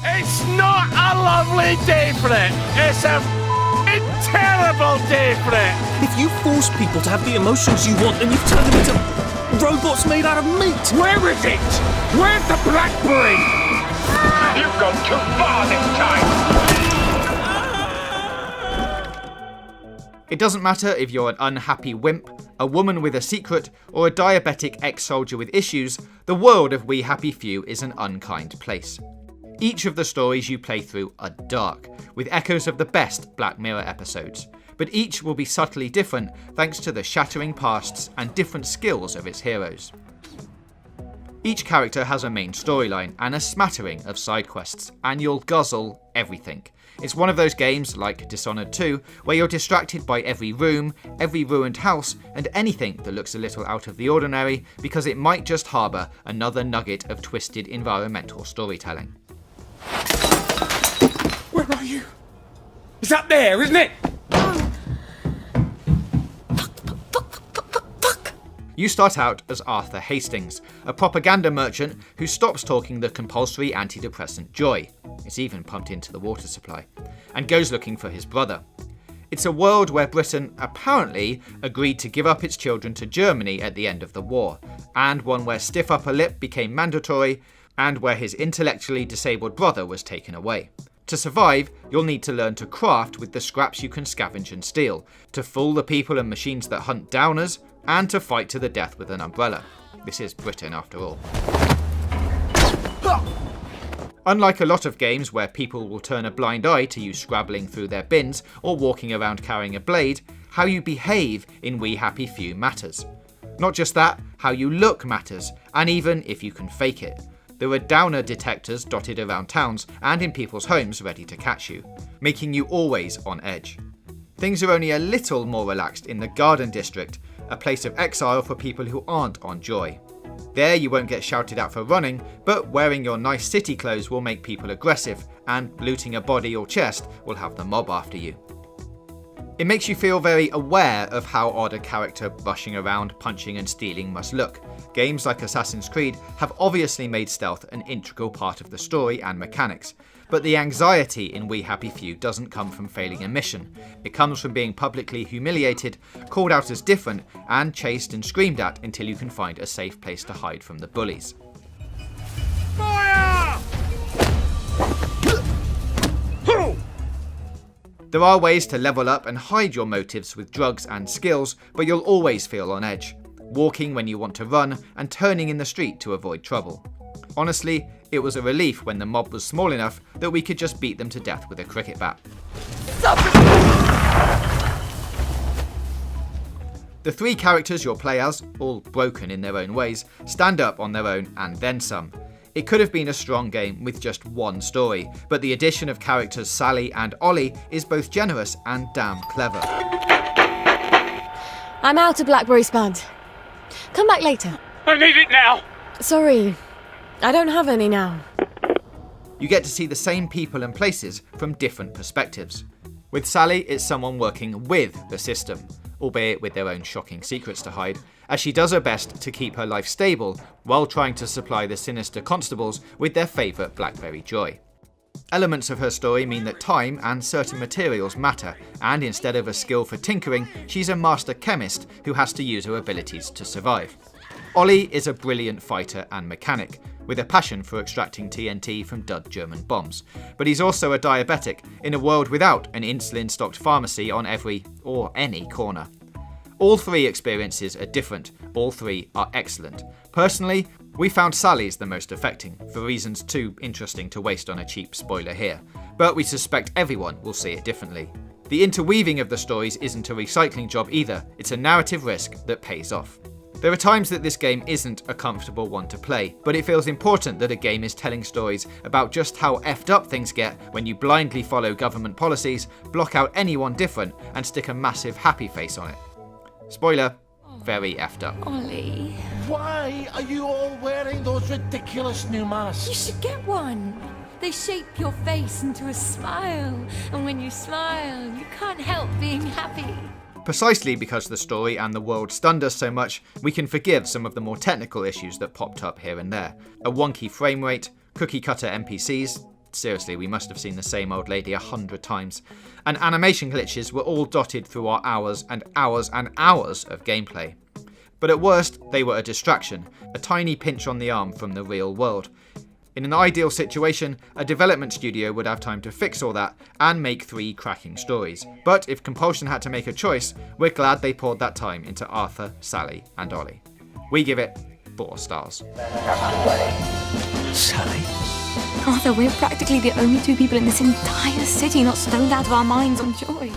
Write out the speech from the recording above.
It's not a lovely day for it. It's a terrible day for it. If you force people to have the emotions you want, then you've turned them into robots made out of meat. Where is it? Where's the blackberry? You've gone too far this time. It doesn't matter if you're an unhappy wimp, a woman with a secret, or a diabetic ex-soldier with issues, the world of We Happy Few is an unkind place. Each of the stories you play through are dark, with echoes of the best Black Mirror episodes, but each will be subtly different thanks to the shattering pasts and different skills of its heroes. Each character has a main storyline and a smattering of side quests, and you'll guzzle everything. It's one of those games, like Dishonored 2, where you're distracted by every room, every ruined house, and anything that looks a little out of the ordinary because it might just harbour another nugget of twisted environmental storytelling. Where are you? It's up there, isn't it? You start out as Arthur Hastings, a propaganda merchant who stops talking the compulsory antidepressant Joy, it's even pumped into the water supply, and goes looking for his brother. It's a world where Britain apparently agreed to give up its children to Germany at the end of the war, and one where stiff upper lip became mandatory, and where his intellectually disabled brother was taken away. To survive, you'll need to learn to craft with the scraps you can scavenge and steal, to fool the people and machines that hunt downers, and to fight to the death with an umbrella. This is Britain after all. Unlike a lot of games where people will turn a blind eye to you scrabbling through their bins or walking around carrying a blade, how you behave in We Happy Few matters. Not just that, how you look matters, and even if you can fake it. There are downer detectors dotted around towns and in people's homes ready to catch you, making you always on edge. Things are only a little more relaxed in the Garden District, a place of exile for people who aren't on Joy. There you won't get shouted at for running, but wearing your nice city clothes will make people aggressive, and looting a body or chest will have the mob after you. It makes you feel very aware of how odd a character rushing around, punching and stealing must look. Games like Assassin's Creed have obviously made stealth an integral part of the story and mechanics, but the anxiety in We Happy Few doesn't come from failing a mission. It comes from being publicly humiliated, called out as different, and chased and screamed at until you can find a safe place to hide from the bullies. Fire! There are ways to level up and hide your motives with drugs and skills, but you'll always feel on edge, walking when you want to run and turning in the street to avoid trouble. Honestly, it was a relief when the mob was small enough that we could just beat them to death with a cricket bat. The three characters you'll play as, all broken in their own ways, stand up on their own and then some. It could have been a strong game with just one story, but the addition of characters Sally and Ollie is both generous and damn clever. I'm out of blackberry spud. Come back later. I need it now. Sorry, I don't have any now. You get to see the same people and places from different perspectives. With Sally, it's someone working with the system, albeit with their own shocking secrets to hide, as she does her best to keep her life stable while trying to supply the sinister constables with their favourite blackberry joy. Elements of her story mean that time and certain materials matter, and instead of a skill for tinkering, she's a master chemist who has to use her abilities to survive. Ollie is a brilliant fighter and mechanic, with a passion for extracting TNT from dud German bombs, but he's also a diabetic in a world without an insulin-stocked pharmacy on every, or any, corner. All three experiences are different, all three are excellent. Personally, we found Sally's the most affecting, for reasons too interesting to waste on a cheap spoiler here, but we suspect everyone will see it differently. The interweaving of the stories isn't a recycling job either, it's a narrative risk that pays off. There are times that this game isn't a comfortable one to play, but it feels important that a game is telling stories about just how effed up things get when you blindly follow government policies, block out anyone different, and stick a massive happy face on it. Spoiler, very effed up. Ollie, Why are you all wearing those ridiculous new masks? you should get one. They shape your face into a smile, and when you smile, you can't help being happy. Precisely because the story and the world stunned us so much, we can forgive some of the more technical issues that popped up here and there. A wonky frame rate, cookie cutter NPCs, Seriously, we must have seen the same old lady 100 times. And animation glitches were all dotted through our hours and hours and hours of gameplay. But at worst, they were a distraction, a tiny pinch on the arm from the real world. In an ideal situation, a development studio would have time to fix all that and make 3 cracking stories. But if Compulsion had to make a choice, we're glad they poured that time into Arthur, Sally and Ollie. We give it 4 stars. Sally? Arthur, we're practically the only 2 people in this entire city not stoned out of our minds on joy.